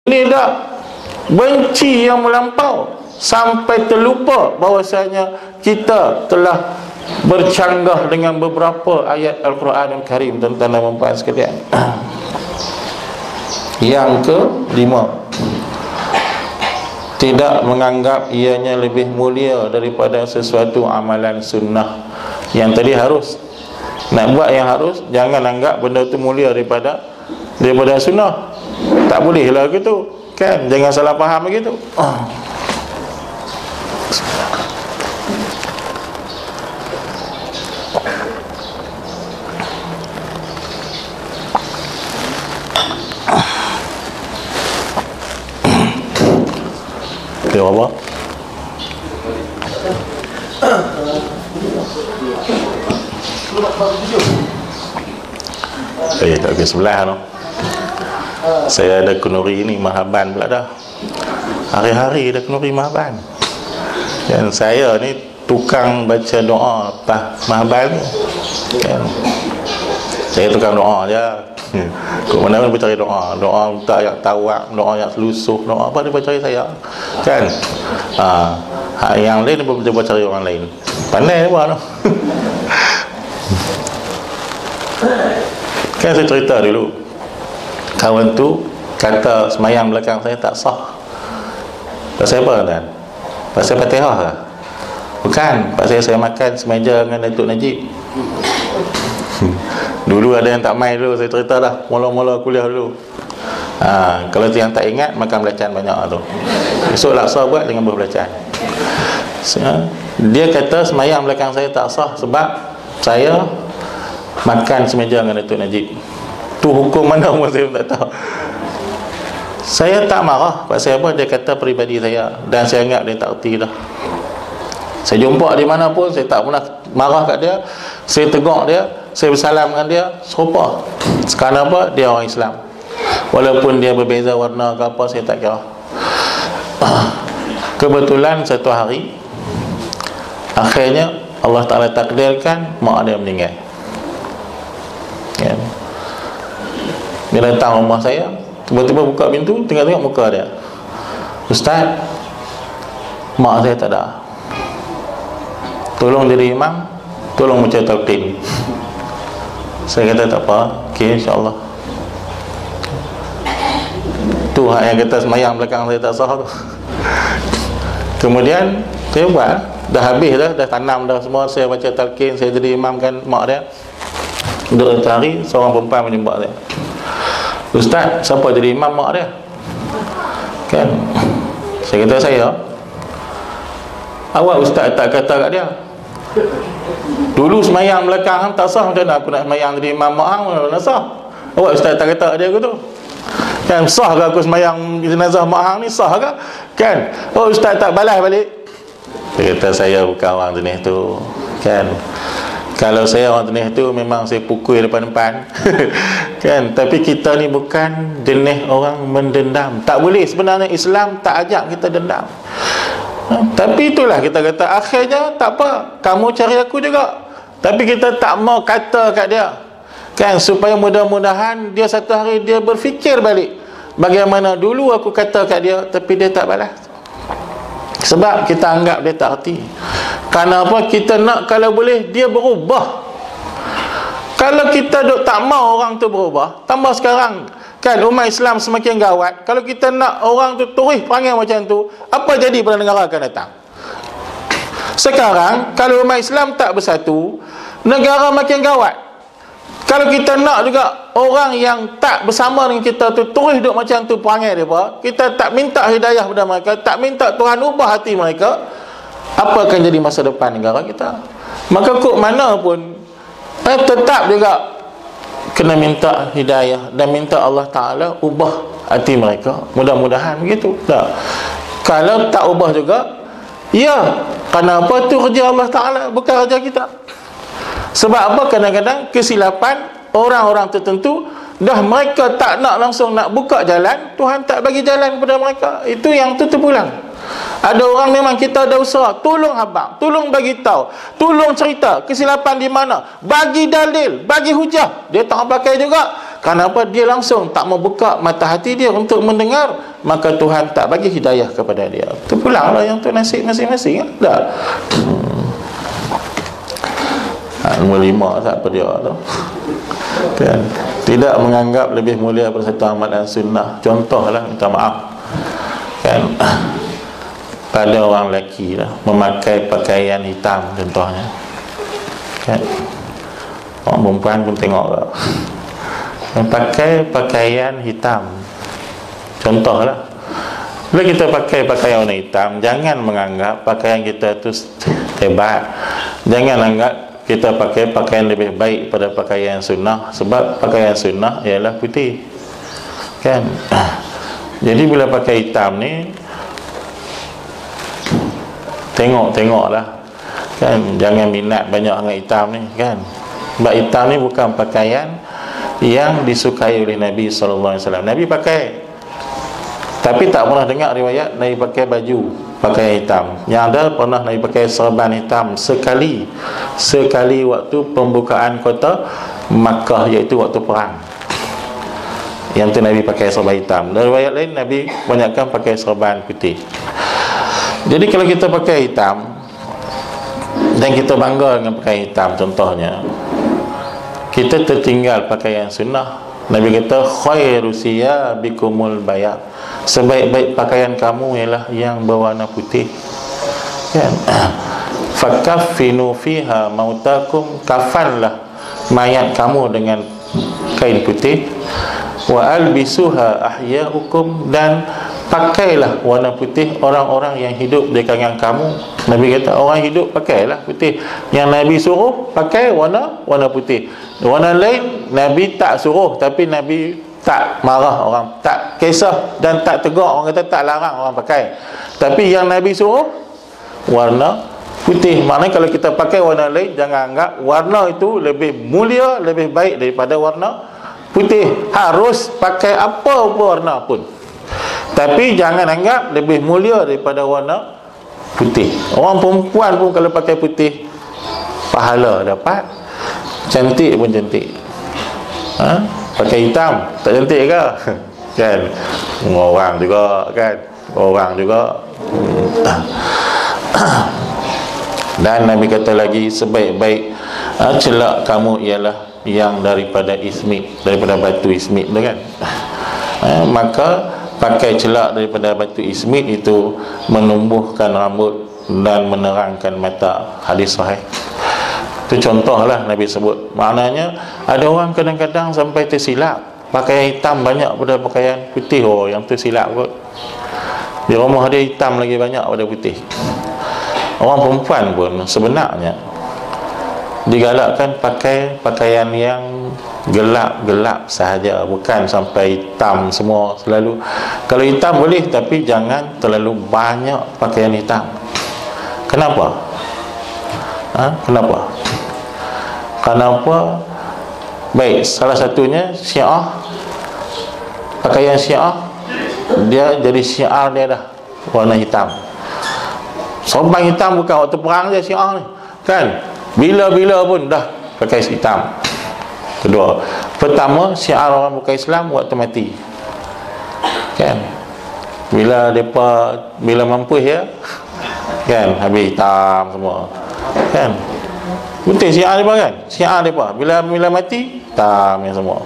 Ini dah benci yang melampau sampai terlupa bahawasanya kita telah bercanggah dengan beberapa ayat Al-Quran Al-Karim, tuan-tuan dan puan sekalian. Yang kelima, tidak menganggap ianya lebih mulia daripada sesuatu amalan sunnah. Yang tadi harus, nak buat yang harus, jangan anggap benda tu mulia daripada sunnah. Tak boleh lah gitu, kan? Jangan salah faham begitu. Okay, apa? Kat sebelah tu saya ada kenuri ni Mahaban pula dah. Hari-hari ada kenuri Mahaban. Dan saya ni tukang baca doa lepas Mahaban ni, kan? Saya tukang doa je. Kau mana pun cari doa, doa minta ayat tawak, doa ayat selusuh, doa apa dia cari saya, kan? Yang lain dia buat cari orang lain. Pandai apa tu? Kan saya cerita dulu, kawan tu kata semayang belakang saya tak sah. Pasal apa kan? Pasal Fatihah ke? Bukan, pasal saya makan semeja dengan Datuk Najib. Dulu ada yang tak main dulu, saya cerita dah mula-mula kuliah dulu. Kalau yang tak ingat, makan belacan banyak tu. Esok laksa buat dengan berbelacan. Dia kata semayang belakang saya tak sah sebab saya makan semeja dengan Datuk Najib. Tu hukum mana pun saya tak tahu. Saya tak marah pasal apa, dia kata peribadi saya, dan saya anggap dia tak erti dah. Saya jumpa di mana pun, saya tak pernah marah kat dia. Saya tegur dia, saya bersalam dengan dia, serupa. Sekarang apa? Dia orang Islam. Walaupun dia berbeza warna ke apa, saya tak kira. Kebetulan satu hari, akhirnya Allah Ta'ala takdirkan mak dia meninggal, kan? Dia datang rumah saya, tiba-tiba buka pintu, tengok-tengok muka dia. Ustaz, mak saya tak ada. Tolong jadi imam, tolong baca talqin. Saya kata tak apa, okey, insya-Allah. Tu hak yang kata semayang belakang saya tak sah tu. Kemudian saya buat, dah habis dah tanam dah semua. Saya baca talqin, saya jadi imam kan mak dia. Dua hari, seorang perempuan menjumpa saya. Ustaz, siapa jadi imam mak dia? Kan? Saya kata saya. Awak ustaz tak kata kat dia. Dulu semayang belakang tak sah, macam mana aku nak semayang jadi imam mak hang, mana sah? Awak ustaz tak kata kat dia aku tu. Kan, sah ke aku semayang jenazah mak hang ni, sah ke? Kan? Oh, ustaz tak balas balik. Dia kata saya bukan orang jenis tu, kan? Kalau saya orang jenis tu memang saya pukul depan-depan. Kan? Tapi kita ni bukan jenis orang mendendam. Tak boleh, sebenarnya Islam tak ajak kita dendam. Tapi itulah kita kata, akhirnya tak apa, kamu cari aku juga. Tapi kita tak mau kata kat dia, kan, supaya mudah-mudahan dia satu hari dia berfikir balik, bagaimana dulu aku kata kat dia tapi dia tak balas. Sebab kita anggap dia tak erti. Kerana apa? Kita nak kalau boleh dia berubah. Kalau kita duk tak mau orang tu berubah, tambah sekarang kan umat Islam semakin gawat. Kalau kita nak orang tu terus perangai macam tu, apa jadi pada negara akan datang? Sekarang kalau umat Islam tak bersatu, negara makin gawat. Kalau kita nak juga orang yang tak bersama dengan kita tu terus duk macam tu perangai mereka, kita tak minta hidayah pada mereka, tak minta Tuhan ubah hati mereka, apa akan jadi masa depan negara kita? Maka kok mana pun tetap juga kena minta hidayah dan minta Allah Ta'ala ubah hati mereka. Mudah-mudahan begitu. Tak. Kalau tak ubah juga, ya, kerana apa? Tu kerja Allah Ta'ala, bukan kerja kita. Sebab apa? Kadang-kadang kesilapan orang-orang tertentu, dah mereka tak nak langsung nak buka jalan, Tuhan tak bagi jalan kepada mereka. Itu yang tu terpulang. Ada orang memang kita ada usaha, tolong abang, tolong bagi tahu, tolong cerita kesilapan di mana, bagi dalil, bagi hujah, dia tak pakai juga. Kenapa? Dia langsung tak membuka mata hati dia untuk mendengar, maka Tuhan tak bagi hidayah kepada dia. Terpulanglah yang tu nasib masing-masing kan? Dah. Nombor 5 tak apa dia tu kan? Tidak menganggap lebih mulia daripada satu amalan sunnah. Contohlah, minta maaf kan, pada orang lelaki lah, memakai pakaian hitam contohnya kan. Orang perempuan pun tengok lah, pakai pakaian hitam contohlah. Bila kita pakai pakaian warna hitam, jangan menganggap pakaian kita tu hebat. Jangan anggap kita pakai pakaian lebih baik pada pakaian sunnah, sebab pakaian sunnah ialah putih kan. Jadi bila pakai hitam ni, tengoklah kan, jangan minat banyak dengan hitam ni kan. Sebab hitam ni bukan pakaian yang disukai oleh Nabi SAW. Nabi pakai, tapi tak pernah dengar riwayat Nabi pakai baju pakaian hitam. Yang ada pernah Nabi pakai serban hitam sekali waktu pembukaan kota Makkah, iaitu waktu perang. Yang tu Nabi pakai serban hitam. Dan riwayat lain Nabi banyakkan pakai serban putih. Jadi kalau kita pakai hitam dan kita bangga dengan pakaian hitam contohnya, kita tertinggal pakaian sunnah. Nabi kata khairu siyabikumul bayad, sebaik-baik pakaian kamu ialah yang berwarna putih kan. Fakaffinu fiha mautakum, kafanlah mayat kamu dengan kain putih. Wa albisuha ahya'ukum, dan pakailah warna putih orang-orang yang hidup di kalangan kamu. Nabi kata orang hidup pakailah putih. Yang Nabi suruh pakai warna putih. Warna lain Nabi tak suruh, tapi Nabi tak marah orang, tak kisah dan tak tegur orang, kata tak larang orang pakai. Tapi yang Nabi suruh warna putih. Maknanya kalau kita pakai warna lain, jangan anggap warna itu lebih mulia, lebih baik daripada warna putih. Harus pakai apa warna pun, tapi jangan anggap lebih mulia daripada warna putih. Orang perempuan pun kalau pakai putih, pahala dapat, cantik pun cantik. Pakai hitam tak cantik ke? Kan? Orang juga kan, orang juga. Dan Nabi kata lagi, sebaik-baik celak kamu ialah yang daripada ismit, daripada batu ismit tu kan. Maka pakai celak daripada batu ismit itu menumbuhkan rambut dan menerangkan mata. Hadis sahih. Itu contohlah Nabi sebut. Maknanya ada orang kadang-kadang sampai tersilap, pakaian hitam banyak pada pakaian putih. Oh, yang tu silap kot. Di rumah dia hitam lagi banyak pada putih. Orang perempuan pun sebenarnya digalakkan pakai pakaian yang gelap-gelap sahaja, bukan sampai hitam semua selalu. Kalau hitam boleh, tapi jangan terlalu banyak pakaian hitam. Kenapa? Kenapa? Baik, salah satunya Syiah, pakaian Syiah, dia jadi syiar dia dah warna hitam. Sorban hitam bukan waktu perang je Syiah ni kan, bila-bila pun dah pakai hitam. Kedua, pertama syiar orang bukan Islam waktu mati kan, bila mampu ya kan, habis hitam semua kan. Betul syiar mereka kan, syiar mereka bila mati hitam yang semua.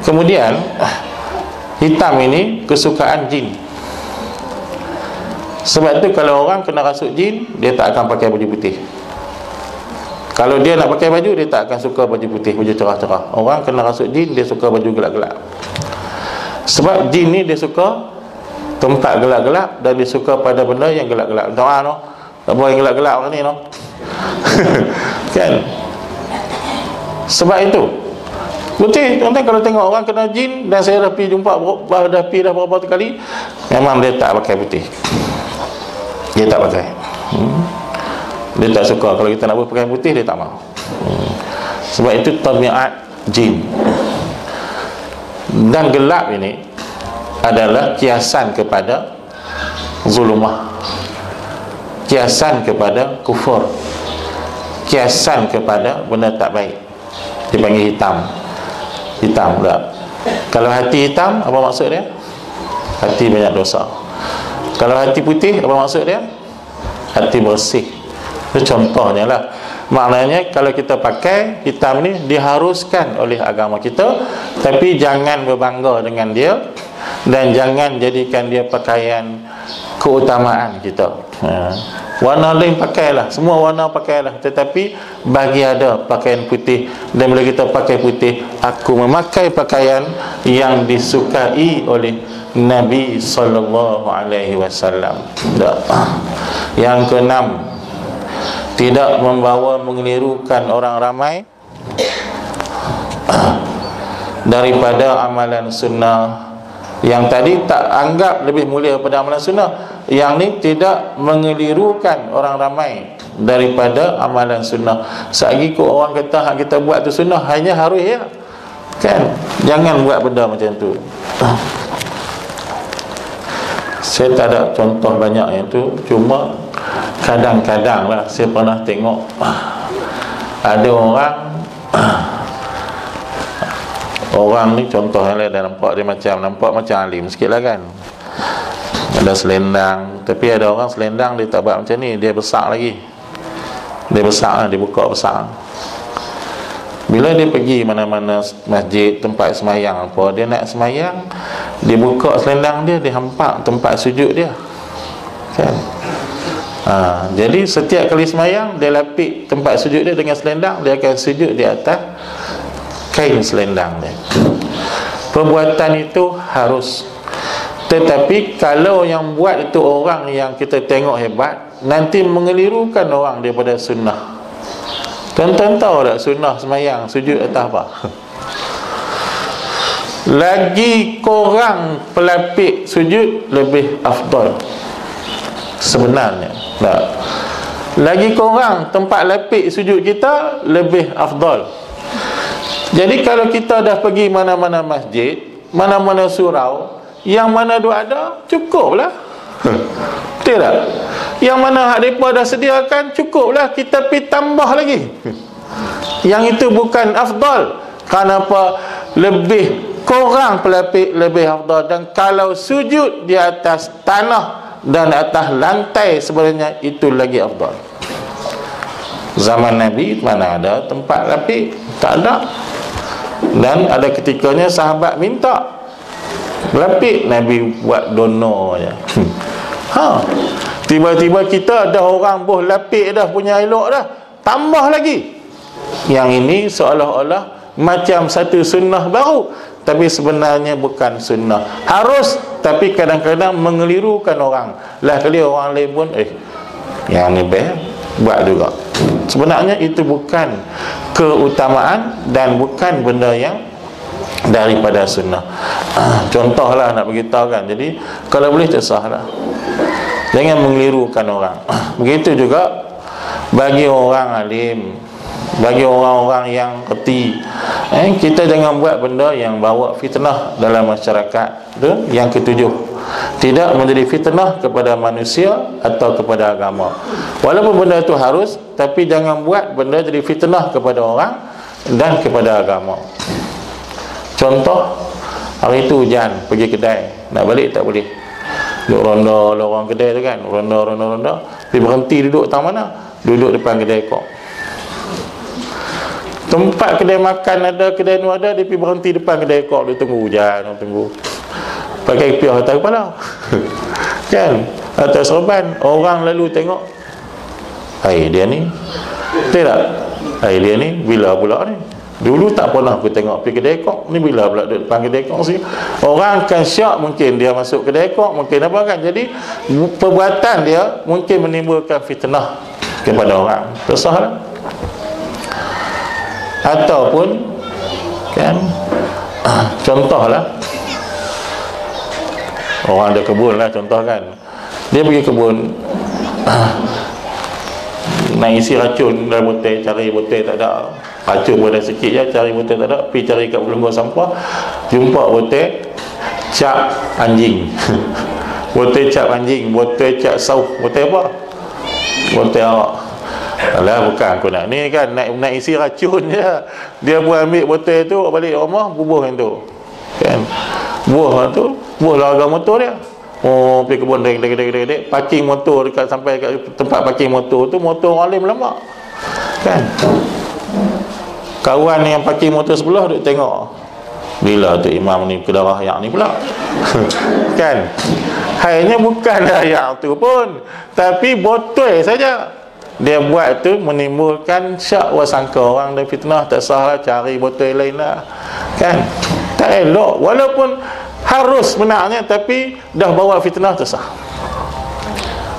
Kemudian hitam ini kesukaan jin. Sebab tu kalau orang kena rasuk jin, dia tak akan pakai baju putih. Kalau dia nak pakai baju, dia tak akan suka baju putih, baju cerah-cerah. Orang kena rasuk jin, dia suka baju gelap-gelap. Sebab jin ni dia suka tempat gelap-gelap, dan dia suka pada benda yang gelap-gelap. Doa no, apa yang gelap-gelap ni no. Kan? Sebab itu betul tuan-tuan, kalau tengok orang kena jin, dan saya dah pergi jumpa dah berapa kali, memang dia tak pakai putih. Dia tak pakai. Dia tak suka. Kalau kita nak buat pakaian putih, dia tak mahu. Sebab itu tabiat jin. Dan gelap ini adalah kiasan kepada zulumah, kiasan kepada kufur, kiasan kepada benda tak baik. Dipanggil hitam. hitam tak? Kalau hati hitam, apa maksud dia? Hati banyak dosa. Kalau hati putih, apa maksud dia? Hati bersih. Itu contohnya lah. Maknanya kalau kita pakai hitam ni diharuskan oleh agama kita, tapi jangan berbangga dengan dia, dan jangan jadikan dia pakaian keutamaan kita. Warna lain pakailah, semua warna pakailah, tetapi bagi ada pakaian putih. Dan bila kita pakai putih, aku memakai pakaian yang disukai oleh Nabi sallallahu alaihi wasallam. Yang keenam, tidak membawa mengelirukan orang ramai daripada amalan sunnah. Yang tadi tak anggap lebih mulia daripada amalan sunnah. Yang ni tidak mengelirukan orang ramai daripada amalan sunnah. Selagi orang kata hak kita buat tu sunnah, hanya harus ya, kan? Jangan buat benda macam tu. Saya tak ada contoh banyak yang tu, cuma kadang-kadang lah saya pernah tengok ada orang ni, contoh yang lain, dah nampak macam alim sikit lah kan, ada selendang. Tapi ada orang selendang dia tak buat macam ni, dia besar lagi, dia besar lah, dia buka besar. Bila dia pergi mana-mana masjid, tempat semayang apa, dia nak semayang, dia buka selendang dia, dia hampak tempat sujud dia, kan? Jadi setiap kali semayang, dia lapik tempat sujud dia dengan selendang, dia akan sujud di atas kain selendang dia. Perbuatan itu harus. Tetapi kalau yang buat itu orang yang kita tengok hebat, nanti mengelirukan orang daripada sunnah. Tuan-tuan tahu tak sunnah semayang sujud atas apa? Lagi korang pelapik sujud, lebih afdal sebenarnya. Tak. Lagi korang tempat lapik sujud kita, lebih afdal. Jadi kalau kita dah pergi mana-mana masjid, mana-mana surau, yang mana dua ada, cukuplah. Betul tak? Yang mana hak mereka dah sediakan, cukuplah. Kita pergi tambah lagi. Yang itu bukan afdal. Kenapa? Lebih korang pelapik, lebih afdal. Dan kalau sujud di atas tanah dan atas lantai sebenarnya, itu lagi afdal. Zaman Nabi mana ada tempat lapik? Tak ada. Dan ada ketikanya sahabat minta lapik, Nabi buat donor je. Tiba-tiba kita dah orang boh lapik dah, punya elok dah, tambah lagi. Yang ini seolah-olah macam satu sunnah baru, tapi sebenarnya bukan sunnah. Harus, tapi kadang-kadang mengelirukan orang. Lah kali orang lain pun yang ni best, buat juga. Sebenarnya itu bukan keutamaan dan bukan benda yang daripada sunnah. Contohlah nak beritahu kan. Jadi kalau boleh tersahlah, jangan mengelirukan orang. Begitu juga bagi orang alim, bagi orang-orang yang reti, kita jangan buat benda yang bawa fitnah dalam masyarakat. Itu yang ketujuh, tidak menjadi fitnah kepada manusia atau kepada agama. Walaupun benda itu harus, tapi jangan buat benda jadi fitnah kepada orang dan kepada agama. Contoh, hari itu hujan, pergi kedai, nak balik tak boleh, duduk ronda lorong kedai tu kan, ronda, pergi berhenti duduk tang mana? Duduk depan kedai kok. Tempat kedai makan ada, kedai nu ada, dia pergi berhenti depan kedai kok, dia tunggu hujan, tunggu. Pakai piah atas kepala. Kan? Atas serban, orang lalu tengok, dia ni, betul tak? Dia ni bila pula ni? Dulu tak pernah aku tengok pergi kedai kok, ni bila pula duduk depan kedai kok sini. Orang akan syak, mungkin dia masuk kedai kok, mungkin apa kan. Jadi perbuatan dia mungkin menimbulkan fitnah kepada orang. Terserahlah. Ataupun kan, contohlah, orang ada kebun lah, contoh kan, dia pergi kebun, nak isi racun dalam botol, cari botol tak ada, racun pun dah sikit je, cari botol tak ada, pergi cari kat belenggu sampah, jumpa botol cap anjing. Botol cap anjing, botol cap saus, botol apa? Botol arak. Alah, bukan aku nak ni kan, nak isi racun je. Dia pun ambil botol tu balik rumah, bubuh yang tu kan, buah tu, buah larga motor dia. Oh, pergi kebun dek parking motor dekat, sampai kat tempat parking motor tu, motor orang lain melambak kan. Kawan yang parking motor sebelah duk tengok, bila tu imam ni kedarah yang ni pula kan. Hanya bukanlah yang tu pun, tapi botol saja dia buat tu menimbulkan syak wasangka orang dan fitnah. Tak sah lah, cari botol lain lah kan. Tak elok, walaupun harus benarnya, tapi dah bawa fitnah, tak sah.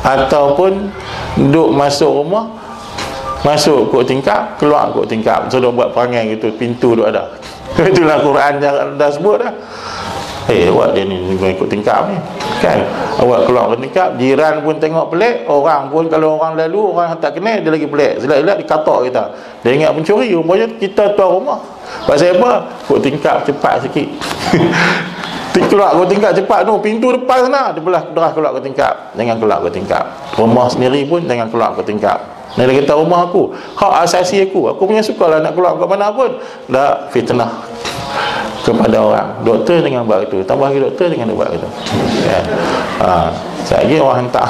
Ataupun duk masuk rumah, masuk kot tingkap, keluar kot tingkap, sudah buat perangai gitu, pintu duk ada. Itulah Quran dah sebut dah. Awak dia ni ikut tingkap ni kan, awak keluar ke tingkap, jiran pun tengok pelik, orang pun kalau orang lalu, orang tak kenal dia lagi pelik, silap-silap dikatak kita, dia ingat pencuri, rupanya kita tuan rumah. Pasal apa? Ikut tingkap cepat sikit keluar ke tingkap cepat tu, pintu depan sana dia belah keluar ke tingkap, jangan keluar ke tingkap. Rumah sendiri pun jangan keluar ke tingkap. Dia kata rumah aku, hak asasi aku punya sukalah nak keluar ke mana pun. Dah fitnah kepada orang. Doktor dengan buat itu, tambah lagi doktor dengan buat itu kan. Sekali orang hantar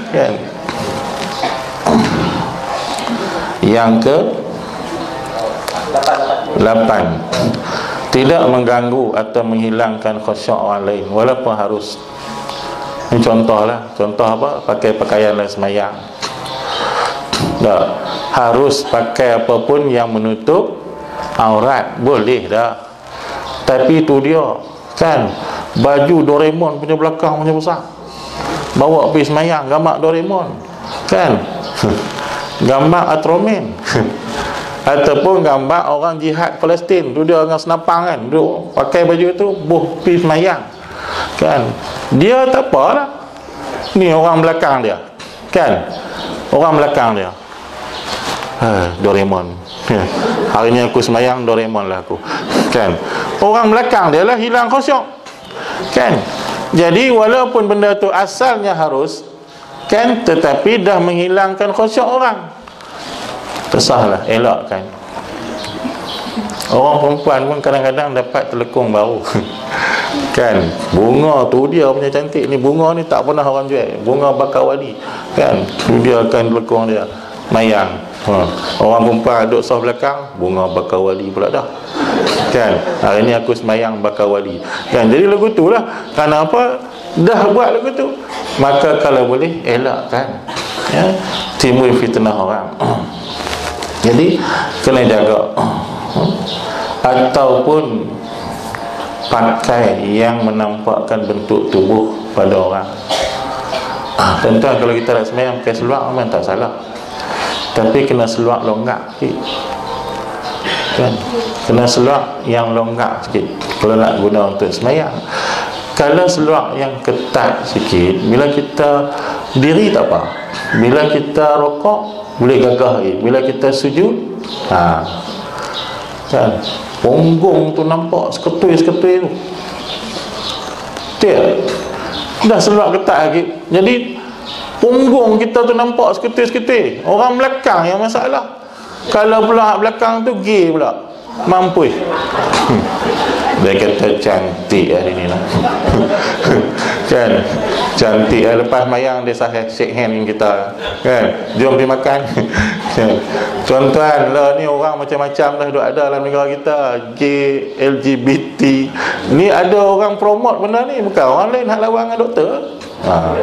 kan. Yang ke 8, tidak mengganggu atau menghilangkan khusyuk orang lain walaupun harus. Ini contohlah, contoh apa? Pakai pakaian lain semayang. Tak harus pakai apapun yang menutup aurat, boleh dah. Tapi itu dia kan, baju Doraemon punya belakang punya besar, bawa pergi semayang, gambar Doraemon kan gambar Ultraman ataupun gambar orang jihad Palestin tu, dia dengan senapang kan, duduk pakai baju tu, pergi semayang kan. Dia tak apalah, ni orang belakang dia kan, orang belakang dia Doraemon. Hari ni aku semayang Doraemon lah aku kan. Orang belakang dia lah hilang khusyuk kan. Jadi walaupun benda tu asalnya harus kan, tetapi dah menghilangkan khusyuk orang, tersahlah, elak kan. Orang perempuan pun kadang-kadang dapat telekung baru kan. Bunga tu dia punya cantik, ni bunga ni tak pernah orang jual, bunga bakawali kan, tu dia akan telekung dia mayang. Orang perempuan duduk sah belakang, bunga bakawali pula dah kan. Hari ni aku semayang bakawali kan. Jadi lagu tu lah, kerana apa? Dah buat lagu tu, maka kalau boleh elak kan ya, timbul fitnah orang. Jadi kena jaga. Ataupun pakai yang menampakkan bentuk tubuh pada orang. Tuan-tuan, kalau kita nak semayang pakai seluar memang tak salah, tapi kena seluar longgak sikit kan. Kena seluar yang longgak sikit kalau nak guna untuk semayang. Kalau seluar yang ketat sikit, bila kita diri tak apa, bila kita rokok boleh gagah lagi, bila kita sujud kan, punggung tu nampak seketui-seketui tu. Dah seluar ketat lagi, jadi punggung kita tu nampak seketui-seketui. Orang belakang yang masalah. Kalau pula belakang tu gay pula, mampu dia kata cantik hari ni lah kan, cantik lah. Lepas mayang dia shake hand kita kan, jom pergi makan tuan-tuan lah, ni orang macam-macam dah duk ada dalam negara kita, gay, LGBT ni, ada orang promote benda ni, bukan orang lain hak lawan dengan doktor.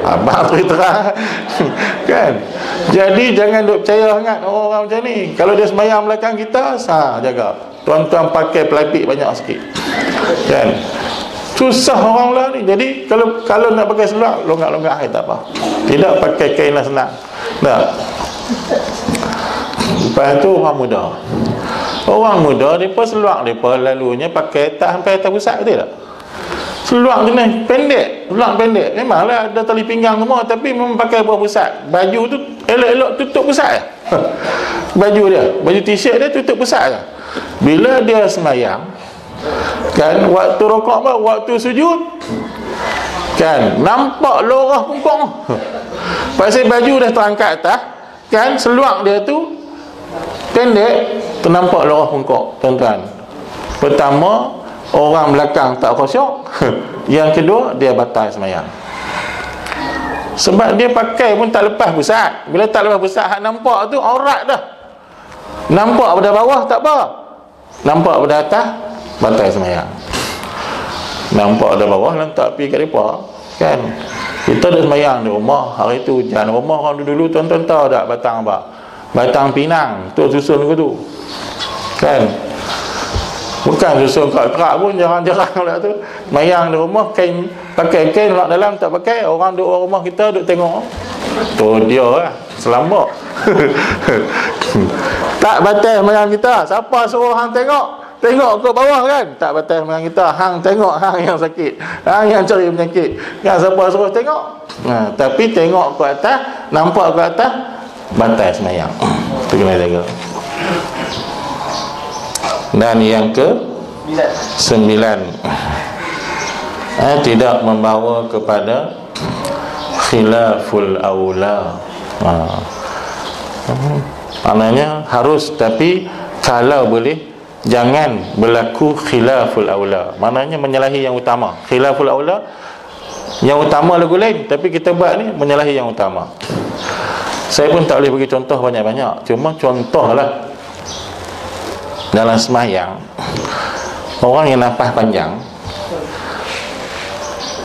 Abang terang kan. Jadi jangan duk percaya sangat orang macam ni. Kalau dia semayang belakang kita, jaga. Tuan-tuan pakai pelapik banyak sikit kan. Susah orang lah ni. Jadi kalau nak pakai seluar longgak-longgak tak apa, tidak pakai kain lah senang. Tak. Lepas tu orang muda mereka seluar mereka lalunya pakai tak sampai atas pusat, betul tak? Seluar jenis pendek, seluar pendek. Memanglah ada tali pinggang semua, tapi memang pakai bawah pusat. Baju tu elok-elok tutup pusat je. Baju dia, baju t-shirt dia tutup pusat je. Bila dia semayang kan, waktu rokok apa, waktu sujud kan, nampak lorah punggung. Pasal baju dah terangkat atas, kan seluar dia tu pendek, ternampak lorah bengkok, tuan-tuan. Pertama, orang belakang tak khusyuk. Yang kedua, dia batal semayang. Sebab dia pakai pun tak lepas pusat. Bila tak lepas pusat, hak nampak tu aurat dah. Nampak pada bawah tak apa, nampak pada atas batal semayang. Nampak pada bawah lantak pergi kat depa, kan? Kita dah semayang di rumah, hari tu hujan. Rumah orang dulu tuan-tuan tahu tak batang apa? Batang pinang, tu susun ke tu, kan? Bukan susun kerak-kerak pun, jarang-jarang lah tu. Semayang di rumah, kain, pakai kain lak dalam tak pakai. Orang duduk rumah kita duduk tengok, tu dia lah selambak. Tak batal semayang kita. Siapa suruh hang tengok? Tengok ke bawah kan? Tak batal semayang kita. Hang tengok hang yang sakit, hang yang cari penyakit, kan? Siapa suruh tengok? Tapi tengok ke atas, nampak ke atas, batal semayang. Itu kena jaga. Dan yang ke 9, tidak membawa kepada khilaful aula. Maknanya harus, tapi kalau boleh jangan berlaku khilaful aula. Maknanya menyalahi yang utama. Khilaful aula, yang utama lagu lain, tapi kita buat ni menyalahi yang utama. Saya pun tak boleh bagi contoh banyak-banyak, cuma contohlah dalam semayang, orang yang nafas panjang,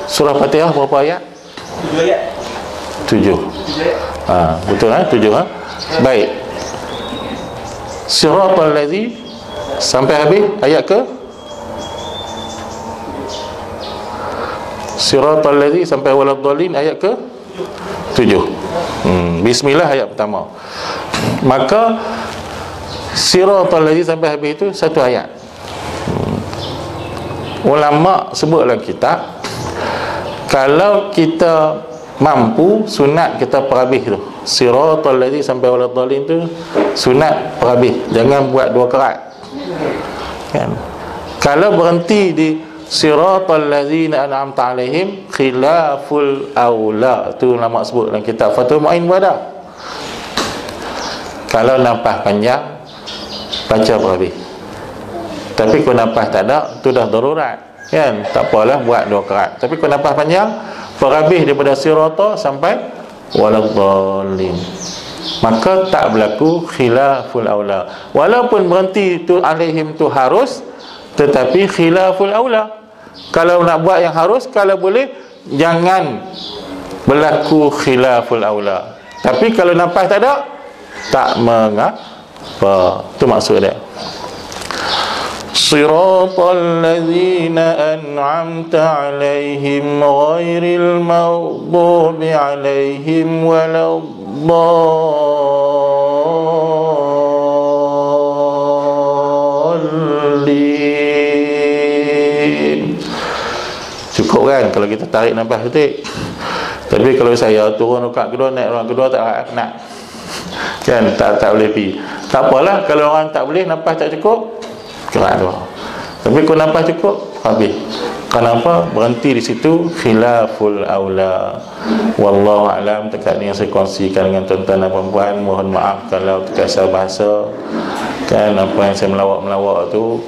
surah Fatihah berapa ayat? 7 ayat. 7. Betul kan? 7 ha? Baik. Siratal ladzi sampai habis ayat ke? Siratal ladzi sampai waladhdallin ayat ke 7. Bismillah ayat pertama. Maka siratal ladzi sampai habis itu satu ayat. Ulama sebut dalam kitab, kalau kita mampu, sunat kita perhabis tu. Siratal ladzi sampai waladhdallin tu sunat perhabis, jangan buat 2 kerat, kan? Kalau berhenti di siratal ladzina an'amta alaihim, khilaful aula, tu ulama sebut dalam kitab Fathul Mu'in pada. Kalau nafas panjang, baca perhabis. Tapi kalau nafas tak ada, tu dah darurat, kan? Tak apalah buat 2 kerat. Tapi kalau nafas panjang, perhabis daripada sirata sampai waladhdallin, maka tak berlaku khilaful aula. Walaupun berhenti tu alaihim tu harus, tetapi khilaful aula. Kalau nak buat yang harus, kalau boleh jangan berlaku khilaful aula. Tapi kalau nafas tak ada, tak mengapa. Itu maksud dia. Siratal ladzina an'amta 'alaihim ghairil maghdubi 'alaihim waladdallin. Cukup kan kalau kita tarik nafas detik. Tapi kalau saya turun rakaat kedua, naik rakaat kedua, tak nak, kan? Tak boleh pergi. Tak apalah kalau orang tak boleh, nafas tak cukup, kerak dua. Tapi kalau nafas cukup, habis. Kenapa? Berhenti di situ, khilaful aula. Wallahu a'lam. Dekat ni yang saya kongsikan dengan tuan-tuan dan puan-puan. Mohon maaf kalau terkasar bahasa, kan? Apa yang saya melawak-melawak tu